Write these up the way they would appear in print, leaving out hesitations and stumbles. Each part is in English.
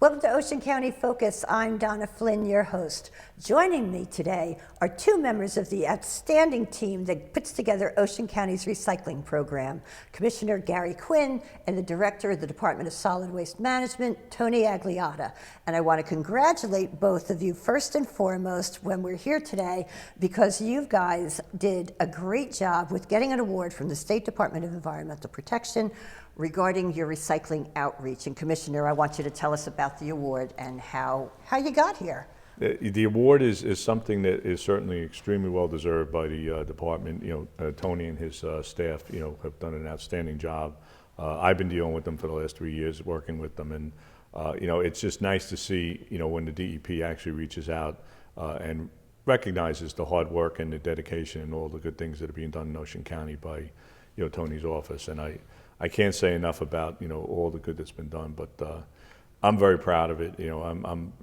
Welcome to Ocean County Focus. I'm Donna Flynn, your host. Joining me today are two members of the outstanding team that puts together Ocean County's recycling program, Commissioner Gary Quinn and the Director of the Department of Solid Waste Management, Tony Agliotta. And I want to congratulate both of you first and foremost when we're here today, because you guys did a great job with getting an award from the State Department of Environmental Protection regarding your recycling outreach. And Commissioner, I want you to tell us about the award and how you got here. The award is something that is certainly extremely well deserved by the department. Tony and his staff, have done an outstanding job. I've been dealing with them for the last 3 years, working with them, and it's just nice to see, when the DEP actually reaches out and recognizes the hard work and the dedication and all the good things that are being done in Ocean County by, Tony's office. And I can't say enough about, all the good that's been done, but I'm very proud of it. I'm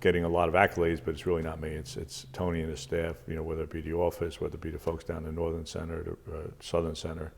getting a lot of accolades, but it's really not me. It's Tony and his staff. Whether it be the office, whether it be the folks down in the Northern Center, the Southern Center,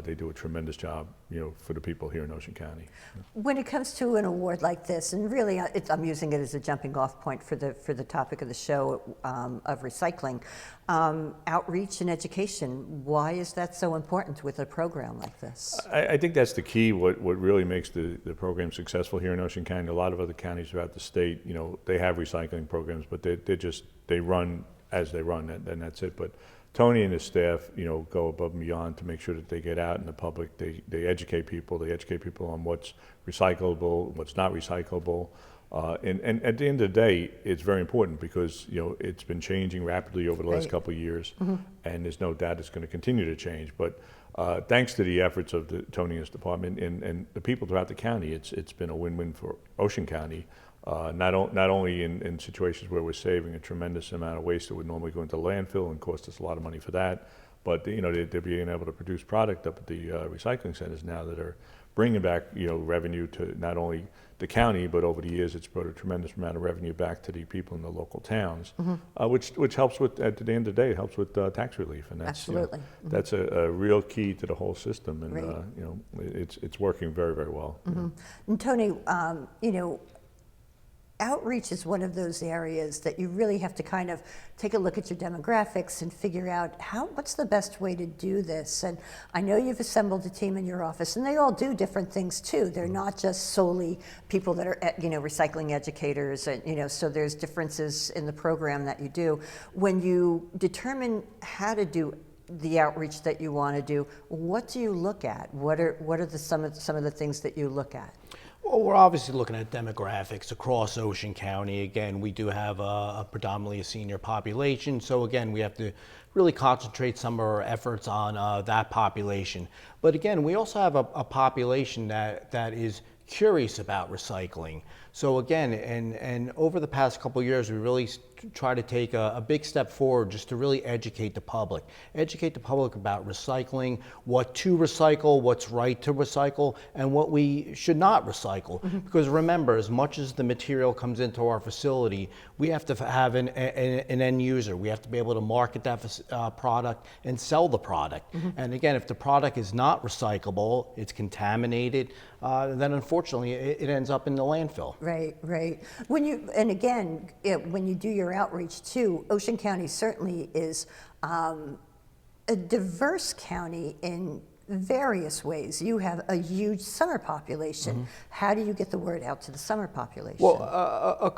they do a tremendous job. For the people here in Ocean County. When it comes to an award like this, and really, I'm using it as a jumping-off point for the topic of the show of recycling, outreach and education. Why is that so important with a program like this? I think that's the key. What really makes the program successful here in Ocean County. A lot of other counties throughout the state, they have recycling programs, but they run as they run, and that's it. But Tony and his staff, go above and beyond to make sure that they get out in the public. They educate people. They educate people on what's recyclable, what's not recyclable. And at the end of the day, it's very important because, it's been changing rapidly over the last couple of years, and there's no doubt it's going to continue to change. But thanks to the efforts of Tony and his department and the people throughout the county, it's been a win-win for Ocean County. Not only in situations where we're saving a tremendous amount of waste that would normally go into landfill and cost us a lot of money for that, but they're being able to produce product up at the recycling centers now that are bringing back revenue to not only the county, but over the years it's brought a tremendous amount of revenue back to the people in the local towns, which helps with, at the end of the day, it helps with tax relief, and that's absolutely that's a real key to the whole system, and it's working very, very well. And Tony, outreach is one of those areas that you really have to kind of take a look at your demographics and figure out what's the best way to do this. And I know you've assembled a team in your office, and they all do different things too. They're not just solely people that are, recycling educators, and so there's differences in the program that you do. When you determine how to do the outreach that you want to do, what do you look at? What are some of the things that you look at? Well, we're obviously looking at demographics across Ocean County. Again, we do have predominantly a senior population, so again, we have to really concentrate some of our efforts on that population. But again, we also have a population that is curious about recycling. So again, and over the past couple of years, we really try to take a big step forward just to really educate the public. Educate the public about recycling, what to recycle, what's right to recycle, and what we should not recycle. Because remember, as much as the material comes into our facility, we have to have an end user. We have to be able to market that product and sell the product. And again, if the product is not recyclable, it's contaminated, then unfortunately it ends up in the landfill. Right. When you do your outreach too, Ocean County certainly is a diverse county in various ways. You have a huge summer population. How do you get the word out to the summer population? Well,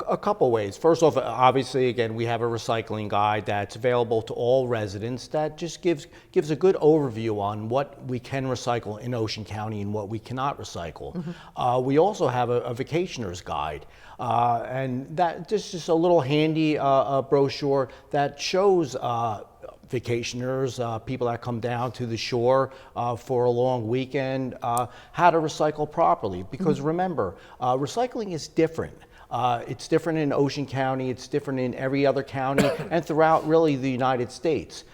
a couple ways. First off, obviously, again, we have a recycling guide that's available to all residents that just gives a good overview on what we can recycle in Ocean County and what we cannot recycle. We also have a vacationer's guide, and that just a little handy brochure that shows vacationers, people that come down to the shore for a long weekend, how to recycle properly. Because remember, recycling is different. It's different in Ocean County, it's different in every other county, and throughout really the United States.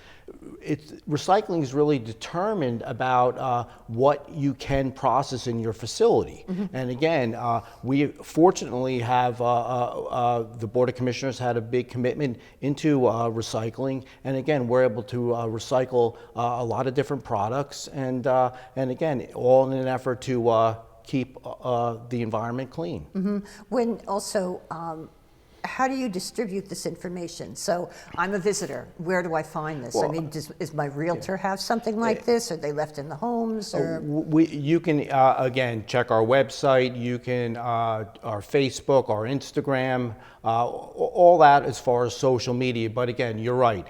Recycling is really determined about what you can process in your facility. And again, we fortunately have, the Board of Commissioners had a big commitment into recycling. And again, we're able to recycle a lot of different products. And again, all in an effort to keep the environment clean. When also, how do you distribute this information? So I'm a visitor. Where do I find this? I mean, does my realtor have something like this? Are they left in the homes? Or? You can, again, check our website. You can, our Facebook, our Instagram, all that as far as social media. But again, you're right.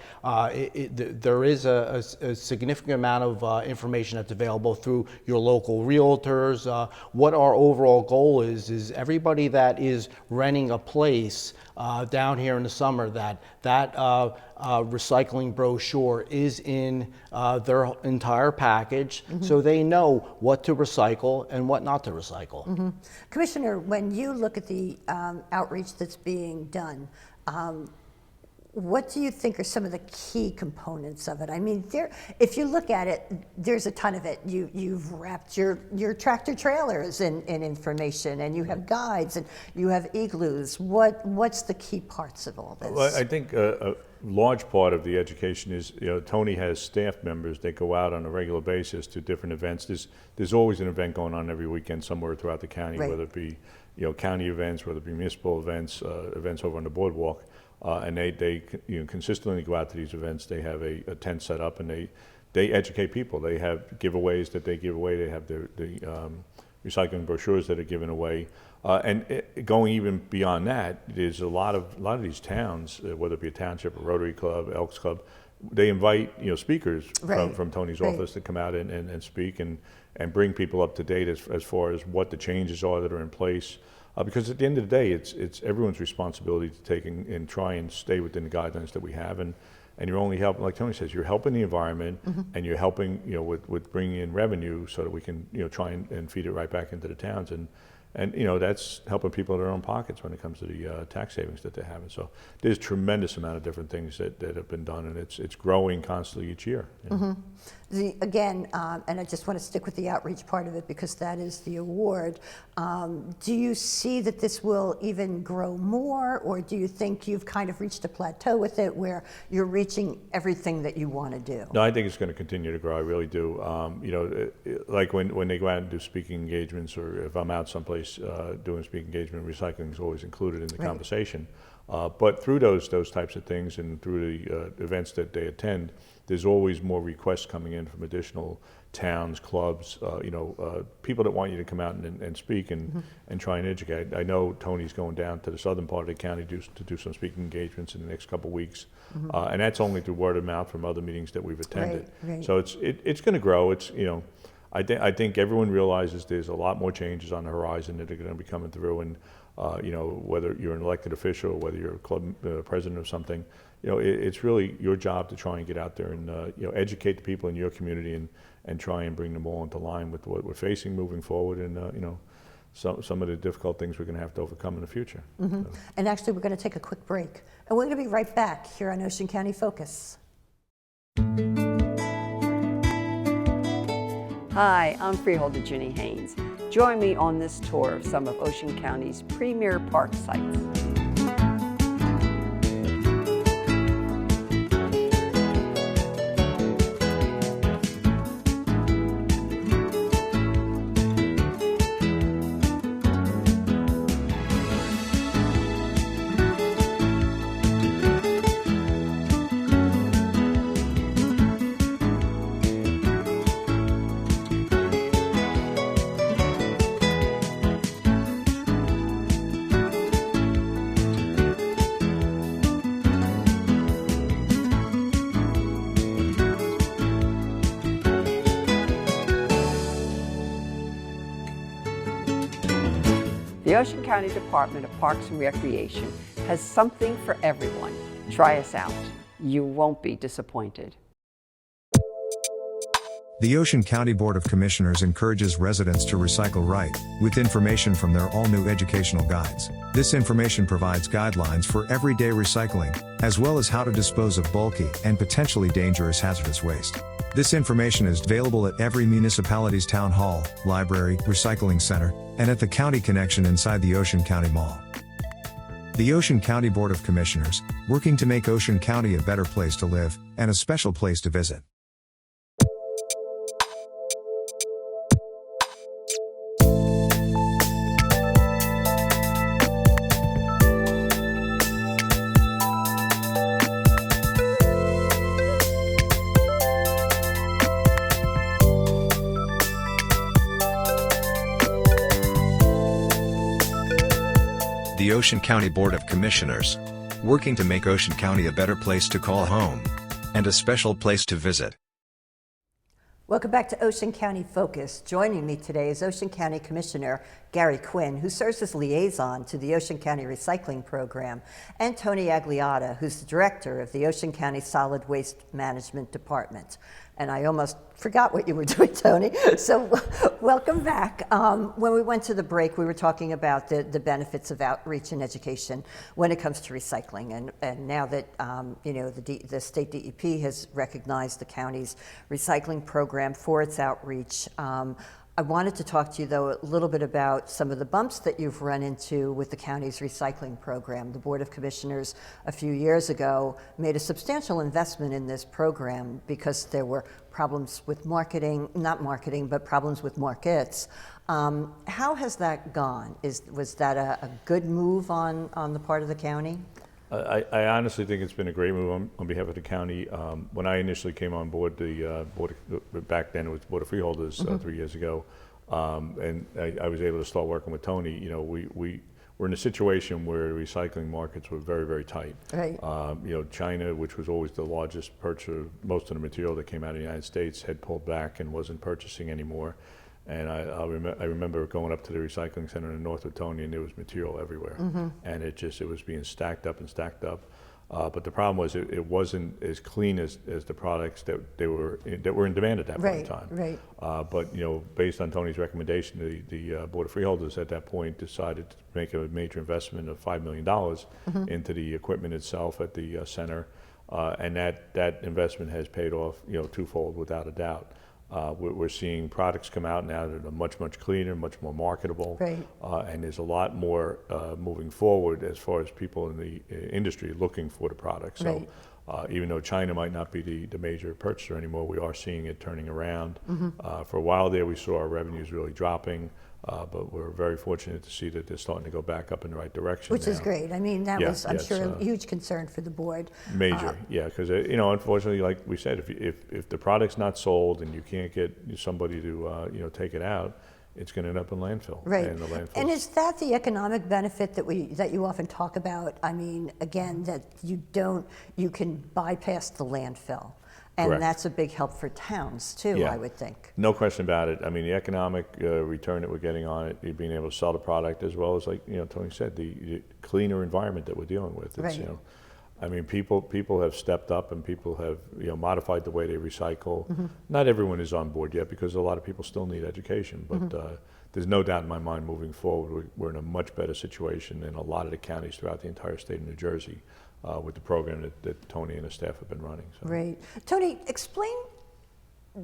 There is a significant amount of information that's available through your local realtors. What our overall goal is everybody that is renting a place down here in the summer, that recycling brochure is in their entire package, so they know what to recycle and what not to recycle. Commissioner, when you look at the outreach that's being done, what do you think are some of the key components of it? I mean, if you look at it, there's a ton of it. You've wrapped your tractor trailers in information, and you have guides, and you have igloos. What's the key parts of all this? Well, I think a large part of the education is, Tony has staff members that go out on a regular basis to different events. There's always an event going on every weekend somewhere throughout the county, Right. whether it be county events, whether it be municipal events, events over on the boardwalk. And they consistently go out to these events. They have a tent set up, and they educate people. They have giveaways that they give away. They have the recycling brochures that are given away. Going even beyond that, there's a lot of these towns, whether it be a township, a Rotary Club, Elks Club, they invite speakers Right. from Tony's Right. office to come out and speak and bring people up to date as far as what the changes are that are in place. Because at the end of the day, it's everyone's responsibility to take and try and stay within the guidelines that we have, and you're only helping, like Tony says, you're helping the environment, and you're helping with bringing in revenue so that we can try and feed it right back into the towns, and that's helping people in their own pockets when it comes to the tax savings that they're having. So there's a tremendous amount of different things that have been done, and it's growing constantly each year. Again, and I just want to stick with the outreach part of it because that is the award. Do you see that this will even grow more, or do you think you've kind of reached a plateau with it where you're reaching everything that you want to do? No, I think it's going to continue to grow. I really do. Like when they go out and do speaking engagements, or if I'm out someplace doing speaking engagement, recycling is always included in the Right. conversation. But through those types of things and through the events that they attend, there's always more requests coming in from additional towns, clubs, people that want you to come out and speak and try and educate. I know Tony's going down to the southern part of the county to do some speaking engagements in the next couple of weeks, and that's only through word of mouth from other meetings that we've attended. Right. So it's going to grow. I think everyone realizes there's a lot more changes on the horizon that are going to be coming through, and whether you're an elected official, whether you're a club president of something, it's really your job to try and get out there and educate the people in your community and try and bring them all into line with what we're facing moving forward, and some of the difficult things we're going to have to overcome in the future. So. And actually, we're going to take a quick break, and we're going to be right back here on Ocean County Focus. Hi, I'm Freeholder Ginny Haynes. Join me on this tour of some of Ocean County's premier park sites. The Ocean County Department of Parks and Recreation has something for everyone. Try us out. You won't be disappointed. The Ocean County Board of Commissioners encourages residents to recycle right, with information from their all-new educational guides. This information provides guidelines for everyday recycling, as well as how to dispose of bulky and potentially dangerous hazardous waste. This information is available at every municipality's town hall, library, recycling center, and at the County Connection inside the Ocean County Mall. The Ocean County Board of Commissioners, working to make Ocean County a better place to live, and a special place to visit. the Ocean County Board of Commissioners, working to make Ocean County a better place to call home and a special place to visit. Welcome back to Ocean County Focus. Joining me today is Ocean County Commissioner Gary Quinn, who serves as liaison to the Ocean County Recycling Program, and Tony Agliotta, who's the director of the Ocean County Solid Waste Management Department. And I almost forgot what you were doing, Tony. So welcome back. When we went to the break, we were talking about the benefits of outreach and education when it comes to recycling. And now that the state DEP has recognized the county's recycling program for its outreach, I wanted to talk to you, though, a little bit about some of the bumps that you've run into with the county's recycling program. The Board of Commissioners a few years ago made a substantial investment in this program because there were problems with problems with markets. How has that gone? Was that a good move on the part of the county? I honestly think it's been a great move on behalf of the county. When I initially came on board, back then it was Board of Freeholders 3 years ago, and I was able to start working with Tony. You know, we're in a situation where recycling markets were very, very tight. Right. China, which was always the largest purchaser, most of the material that came out of the United States, had pulled back and wasn't purchasing anymore. And I remember going up to the recycling center in North with Tony, and there was material everywhere, and it was being stacked up and stacked up. But the problem was it wasn't as clean as the products that were in demand at that point in time. Right. But based on Tony's recommendation, the Board of Freeholders at that point decided to make a major investment of $5 million into the equipment itself at the center, and that investment has paid off twofold without a doubt. We're seeing products come out now that are much, much cleaner, much more marketable, right. And there's a lot more moving forward as far as people in the industry looking for the products. So even though China might not be the major purchaser anymore, we are seeing it turning around. For a while there, we saw our revenues really dropping. But we're very fortunate to see that they're starting to go back up in the right direction. Which now. is great. I mean, that was, I'm sure, it's a huge concern for the board. Major, because unfortunately, like we said, if the product's not sold and you can't get somebody to take it out, it's going to end up in landfill. Right. And the landfill. And is that the economic benefit that you often talk about? I mean, again, that you can bypass the landfill. And Correct. that's a big help for towns too, I would think. No question about it. I mean, the economic return that we're getting on it, being able to sell the product, as well as, like Tony said, the cleaner environment that we're dealing with. It's, right. I mean, people have stepped up and people have modified the way they recycle. Not everyone is on board yet because a lot of people still need education, but there's no doubt in my mind moving forward we're in a much better situation than a lot of the counties throughout the entire state of New Jersey. With the program that Tony and his staff have been running. So. Right. Tony, explain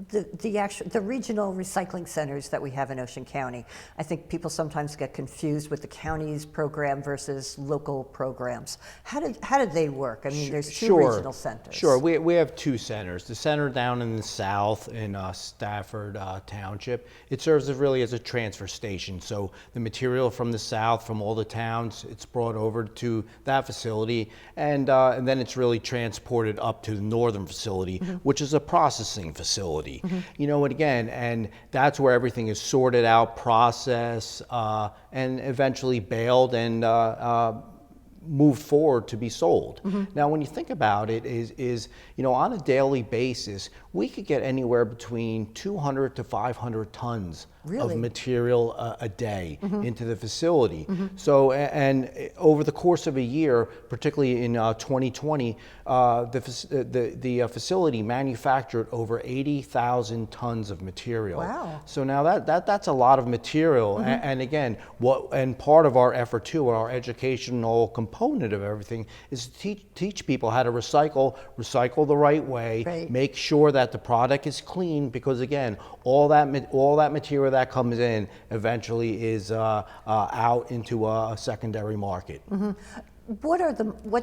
the regional recycling centers that we have in Ocean County. I think people sometimes get confused with the county's program versus local programs. How did they work? I mean, there's two regional centers. Sure, we have two centers. The center down in the south in Stafford Township, it serves really as a transfer station. So the material from the south, from all the towns, it's brought over to that facility, and then it's really transported up to the northern facility, which is a processing facility. And that's where everything is sorted out, processed, and eventually baled and moved forward to be sold. Now, when you think about it, is on a daily basis, we could get anywhere between 200 to 500 tons of material a day into the facility. So, and over the course of a year, particularly in 2020, the facility manufactured over 80,000 tons of material. Wow. So now that's a lot of material. And again, and part of our effort too, our educational component of everything, is to teach people how to recycle the right way, right. Make sure that the product is clean, because again, all that material that comes in eventually is out into a secondary market. What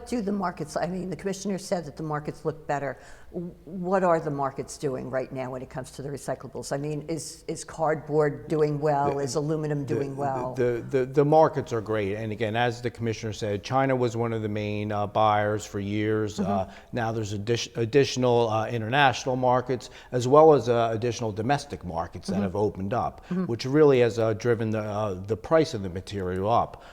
do the markets? I mean, the commissioner said that the markets look better. what are the markets doing right now when it comes to the recyclables? I mean, is cardboard doing well? Is aluminum doing well? The markets are great, and again, as the commissioner said, China was one of the main buyers for years. Now there's additional international markets as well as additional domestic markets that have opened up, which really has driven the price of the material up.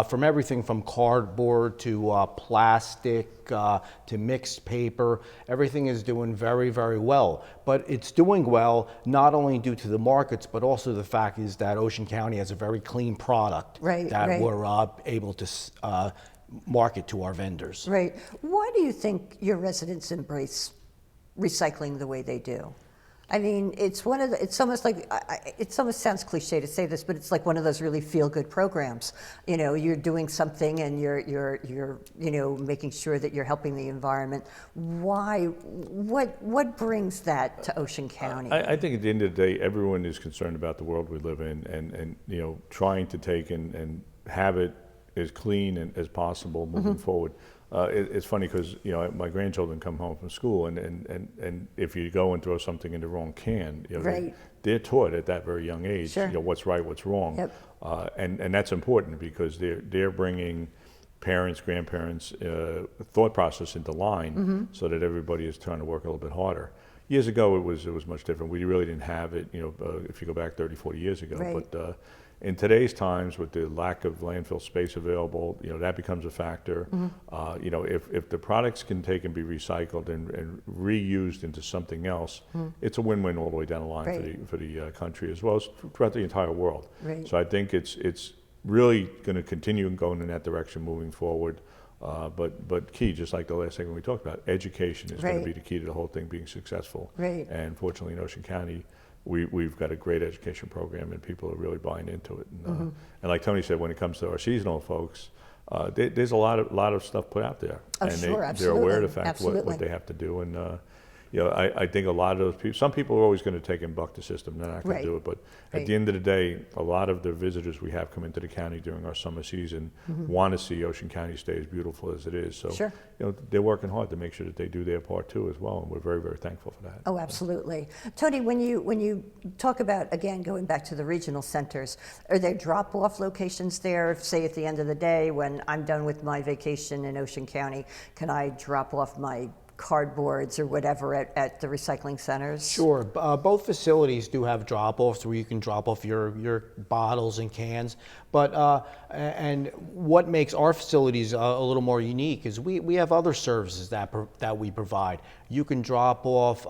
From everything from cardboard to plastic to mixed paper, everything is doing very, very well. But it's doing well not only due to the markets, but also the fact is that Ocean County has a very clean product that we're able to market to our vendors. Right. Why do you think your residents embrace recycling the way they do? I mean, it's one of the, it's almost like, it almost sounds cliche to say this, but it's like one of those really feel-good programs. You know, you're doing something and you're you know, making sure that you're helping the environment. Why, what brings that to Ocean County? I think at the end of the day, everyone is concerned about the world we live in and you know, trying to take and have it as clean as possible moving forward. It's funny because, you know, my grandchildren come home from school and if you go and throw something in the wrong can, you know, they're taught at that very young age, you know, what's right, what's wrong. And that's important because they're bringing parents, grandparents, thought process into line so that everybody is trying to work a little bit harder. Years ago, it was much different. We really didn't have it, you know, if you go back 30, 40 years ago. But in today's times, with the lack of landfill space available, you know, that becomes a factor. You know, if the products can take and be recycled and reused into something else, it's a win-win all the way down the line for the country as well as throughout the entire world. So I think it's really going to continue going in that direction moving forward. But key, just like the last segment we talked about, education is going to be the key to the whole thing being successful. And fortunately in Ocean County, we've got a great education program and people are really buying into it. And like Tony said, when it comes to our seasonal folks, there's a lot of stuff put out there. Oh, and sure, they're aware of the fact what they have to do. And you know, I think a lot of those people, some people are always going to take and buck the system, they're not going to do it, but at the end of the day, a lot of the visitors we have come into the county during our summer season want to see Ocean County stay as beautiful as it is. So, you know, they're working hard to make sure that they do their part too as well, and we're very, very thankful for that. Oh, absolutely. Tony, when you talk about, again, going back to the regional centers, are there drop-off locations there? Say at the end of the day, when I'm done with my vacation in Ocean County, can I drop off my cardboards or whatever at the recycling centers? Sure. Both facilities do have drop-offs where you can drop off your bottles and cans. But and what makes our facilities a little more unique is we have other services that we provide. You can drop off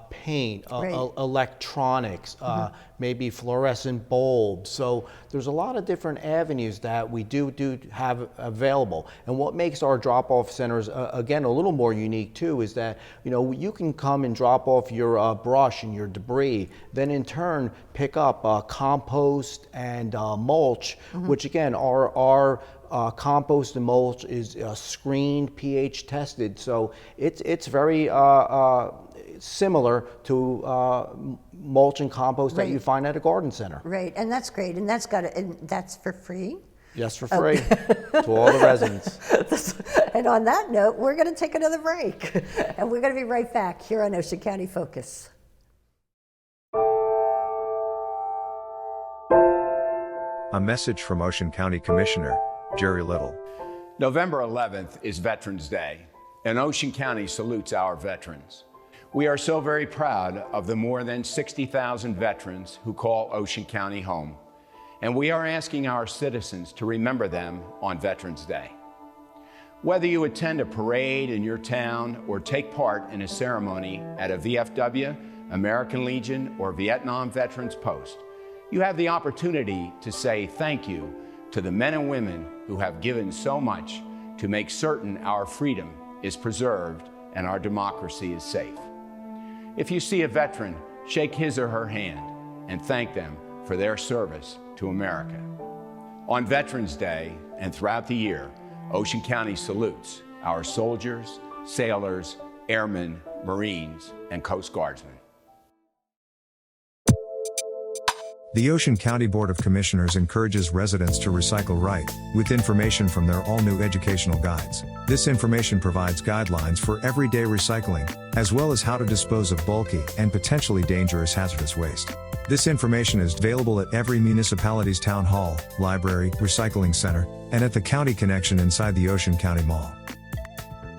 paint, electronics, maybe fluorescent bulbs. So there's a lot of different avenues that we do have available. And what makes our drop-off centers again a little more unique too is that, you know, you can come and drop off your brush and your debris, then in turn pick up compost and mulch, which again our compost and mulch is screened, pH tested, so it's very similar to mulch and compost that you find at a garden center. Right, and that's great, and that's for free? Yes, for free to all the residents. And on that note, we're going to take another break, and we're going to be right back here on Ocean County Focus. A message from Ocean County Commissioner Jerry Little. November 11th is Veterans Day, and Ocean County salutes our veterans. We are so very proud of the more than 60,000 veterans who call Ocean County home, and we are asking our citizens to remember them on Veterans Day. Whether you attend a parade in your town or take part in a ceremony at a VFW, American Legion, or Vietnam Veterans Post, you have the opportunity to say thank you to the men and women who have given so much to make certain our freedom is preserved and our democracy is safe. If you see a veteran, shake his or her hand and thank them for their service to America. On Veterans Day and throughout the year, Ocean County salutes our soldiers, sailors, airmen, Marines, and Coast Guardsmen. The Ocean County Board of Commissioners encourages residents to recycle right, with information from their all-new educational guides. This information provides guidelines for everyday recycling, as well as how to dispose of bulky and potentially dangerous hazardous waste. This information is available at every municipality's town hall, library, recycling center, and at the County Connection inside the Ocean County Mall.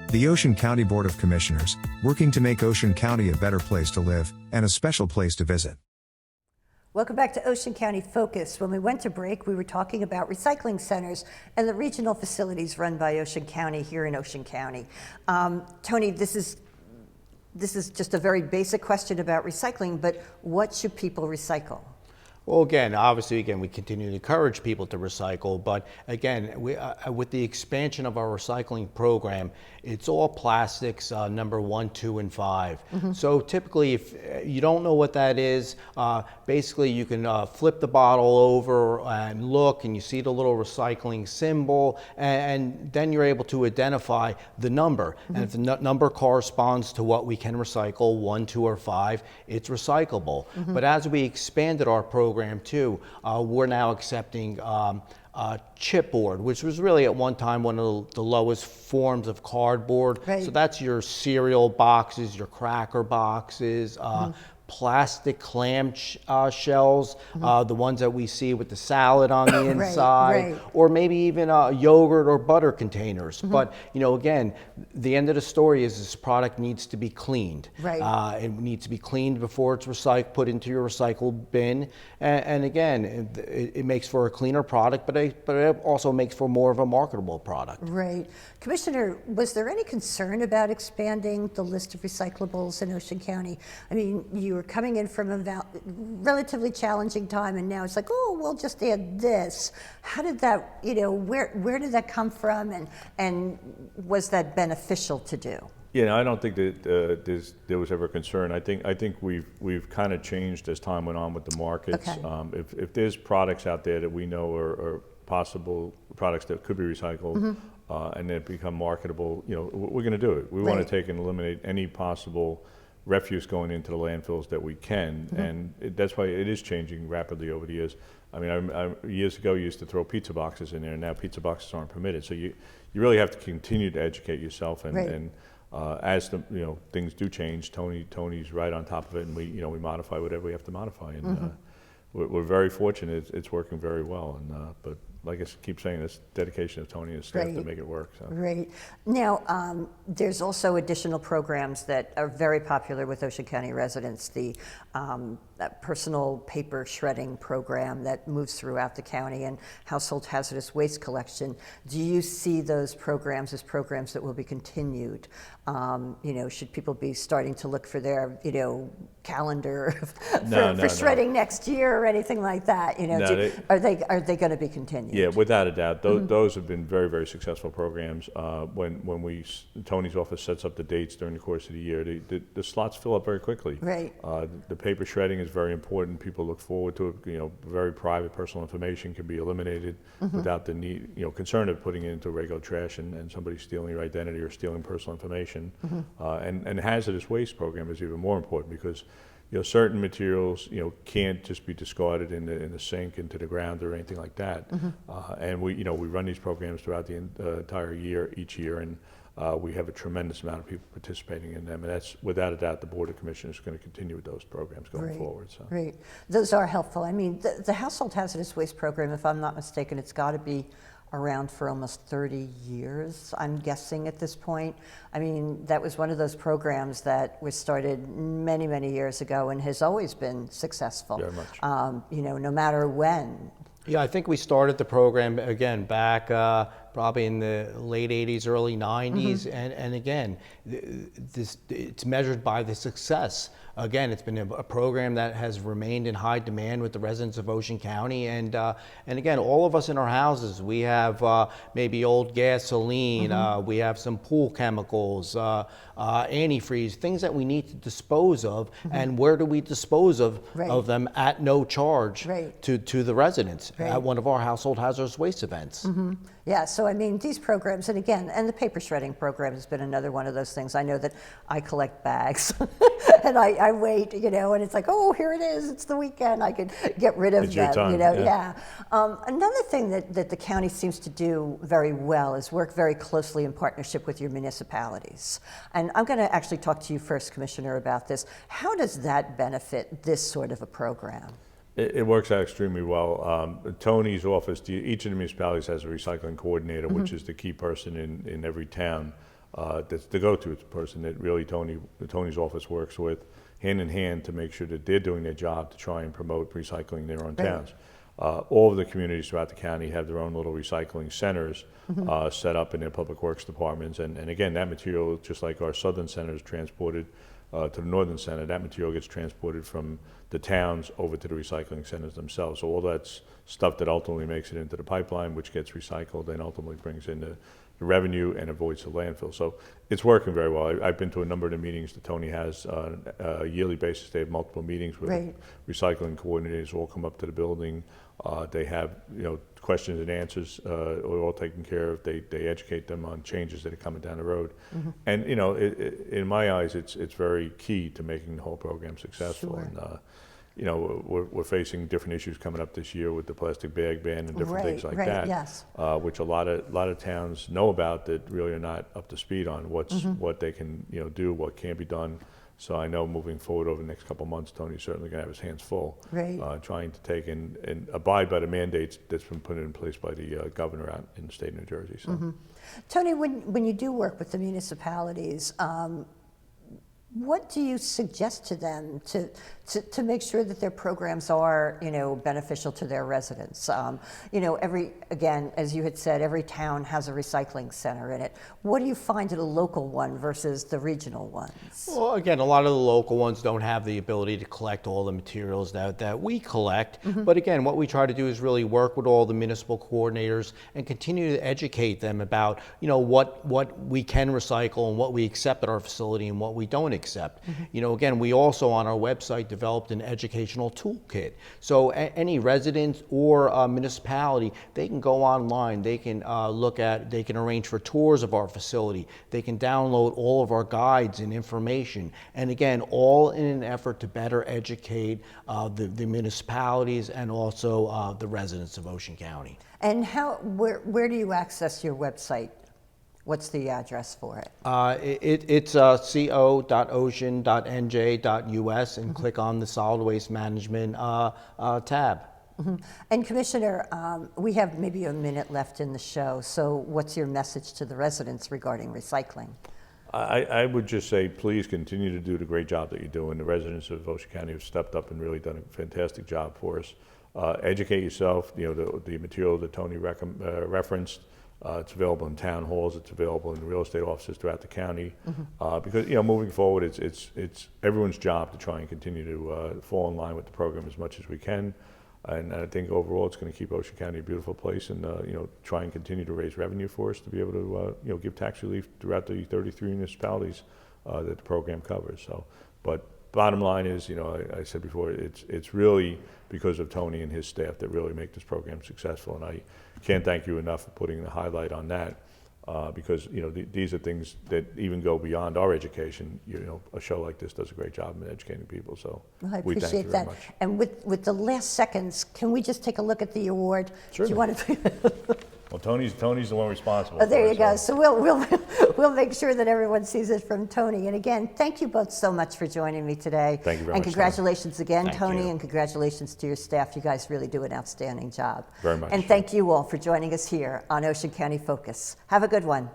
The Ocean County Board of Commissioners, working to make Ocean County a better place to live and a special place to visit. Welcome back to Ocean County Focus. When we went to break, we were talking about recycling centers and the regional facilities run by Ocean County here in Ocean County. Tony, this is just a very basic question about recycling, but what should people recycle? Well, obviously, we continue to encourage people to recycle, but again, with the expansion of our recycling program, it's all plastics, number 1, 2, and 5. So typically, if you don't know what that is, basically you can flip the bottle over and look, and you see the little recycling symbol, and then you're able to identify the number. And if the number corresponds to what we can recycle, 1, 2, or 5, it's recyclable. But as we expanded our program too, we're now accepting chipboard, which was really at one time one of the lowest forms of cardboard. Right. So that's your cereal boxes, your cracker boxes, plastic clam shells, the ones that we see with the salad on the inside, right. or maybe even yogurt or butter containers. But again, the end of the story is this product needs to be cleaned. Right. It needs to be cleaned before it's put into your recycle bin. And again, it makes for a cleaner product, but it also makes for more of a marketable product. Right. Commissioner, was there any concern about expanding the list of recyclables in Ocean County? I mean, you were coming in from a relatively challenging time, and now it's like, oh, we'll just add this. How did that, where did that come from, and was that beneficial to do? Yeah, I don't think that there was ever a concern. I think we've kind of changed as time went on with the markets. Okay. If there's products out there that we know are possible products that could be recycled and then become marketable, we're going to do it. We want to take and eliminate any possible refuse going into the landfills that we can, and that's why it is changing rapidly over the years. I mean, years ago you used to throw pizza boxes in there, and now pizza boxes aren't permitted. So you really have to continue to educate yourself, and as things do change, Tony's right on top of it, and we modify whatever we have to modify, and we're very fortunate. It's working very well, and but like I keep saying, this dedication of Tony and his staff to make it work. So. Right. Now, there's also additional programs that are very popular with Ocean County residents. The personal paper shredding program that moves throughout the county, and household hazardous waste collection. Do you see those programs as programs that will be continued? Should people be starting to look for their, calendar for shredding next year or anything like that? Are they going to be continued? Yeah, without a doubt. Those have been very, very successful programs. When Tony's office sets up the dates during the course of the year, the slots fill up very quickly. Right. The paper shredding is very important. People look forward to it. Very private personal information can be eliminated without the need, concern of putting it into regular trash and somebody stealing your identity or stealing personal information. And hazardous waste program is even more important because certain materials can't just be discarded in the sink into the ground or anything like that. And we run these programs throughout the entire year, each year, and we have a tremendous amount of people participating in them, and that's without a doubt the Board of Commissioners is going to continue with those programs going forward. So. Right, those are helpful. I mean, the household hazardous waste program, if I'm not mistaken, it's got to be around for almost 30 years, I'm guessing at this point. I mean, that was one of those programs that was started many, many years ago and has always been successful. Very much. No matter when. Yeah, I think we started the program again back probably in the late 80s, early 90s, and again, it's measured by the success. Again, it's been a program that has remained in high demand with the residents of Ocean County, and again, all of us in our houses, we have maybe old gasoline, we have some pool chemicals, antifreeze, things that we need to dispose of, and where do we dispose of them at no charge to the residents at one of our household hazardous waste events. Yeah, so So, I mean, these programs, and again, and the paper shredding program has been another one of those things. I know that I collect bags and I wait, you know, and it's like, oh, here it is. It's the weekend. I can get rid of It's your them, time, you know, yeah. Another thing that the county seems to do very well is work very closely in partnership with your municipalities. And I'm going to actually talk to you first, Commissioner, about this. How does that benefit this sort of a program? It works out extremely well. Tony's office, each of the municipalities has a recycling coordinator, which is the key person in every town. That's the go-to person that really Tony's office works with, hand in hand, to make sure that they're doing their job to try and promote recycling in their own towns. All of the communities throughout the county have their own little recycling centers set up in their public works departments. And again, that material, just like our southern center is transported to the northern center, that material gets transported from the towns over to the recycling centers themselves. So all that's stuff that ultimately makes it into the pipeline, which gets recycled and ultimately brings in the revenue and avoids the landfill. So it's working very well. I've been to a number of the meetings that Tony has on a yearly basis. They have multiple meetings where recycling coordinators all come up to the building. They have, you know, questions and answers are all taken care of. They educate them on changes that are coming down the road. And, you know, in my eyes, it's very key to making the whole program successful. Sure. And, you know, we're facing different issues coming up this year with the plastic bag ban and different things like that, yes. which a lot of towns know about that really are not up to speed on what they can, you know, do, what can be done. So I know moving forward over the next couple of months, Tony's certainly going to have his hands full, trying to take and abide by the mandates that's been put in place by the governor out in the state of New Jersey. So. Tony, when you do work with the municipalities, what do you suggest to them to make sure that their programs are, you know, beneficial to their residents? You know, again, as you had said, every town has a recycling center in it. What do you find at a local one versus the regional ones? Well, again, a lot of the local ones don't have the ability to collect all the materials that we collect. But again, what we try to do is really work with all the municipal coordinators and continue to educate them about, you know, what we can recycle and what we accept at our facility and what we don't accept. You know, again, we also on our website developed an educational toolkit. So any resident or municipality, they can go online, they can they can arrange for tours of our facility, they can download all of our guides and information. And again, all in an effort to better educate the municipalities and also the residents of Ocean County. And where do you access your website? What's the address for it? It's co.ocean.nj.us and click on the solid waste management tab. And Commissioner, we have maybe a minute left in the show, so what's your message to the residents regarding recycling? I would just say, please continue to do the great job that you're doing. The residents of Ocean County have stepped up and really done a fantastic job for us. Educate yourself. You know, the material that Tony referenced. It's available in town halls. It's available in the real estate offices throughout the county. Because, you know, moving forward, it's everyone's job to try and continue to fall in line with the program as much as we can. And I think overall, it's going to keep Ocean County a beautiful place, and you know, try and continue to raise revenue for us to be able to you know, give tax relief throughout the 33 municipalities that the program covers. So, but bottom line is, you know, I said before, it's really because of Tony and his staff that really make this program successful, and I can't thank you enough for putting the highlight on that, because, you know, these are things that even go beyond our education. You know, a show like this does a great job in educating people, so Well, I we thank you appreciate very that. much. And with the last seconds, can we just take a look at the award? Sure. Do you want to? Well, Tony's the one responsible. Oh, there for you it, go. So we'll make sure that everyone sees it from Tony. And again, thank you both so much for joining me today. Thank you very and much, congratulations again, Thank Tony, you. and congratulations to your staff. You guys really do an outstanding job. Very much. And thank you all for joining us here on Ocean County Focus. Have a good one.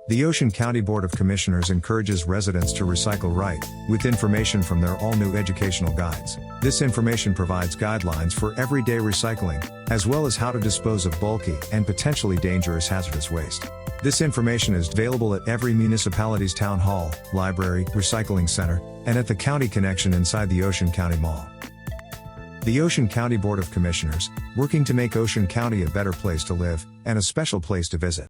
The Ocean County Board of Commissioners encourages residents to recycle right, with information from their all-new educational guides. This information provides guidelines for everyday recycling, as well as how to dispose of bulky and potentially dangerous hazardous waste. This information is available at every municipality's town hall, library, recycling center, and at the County Connection inside the Ocean County Mall. The Ocean County Board of Commissioners, working to make Ocean County a better place to live and a special place to visit.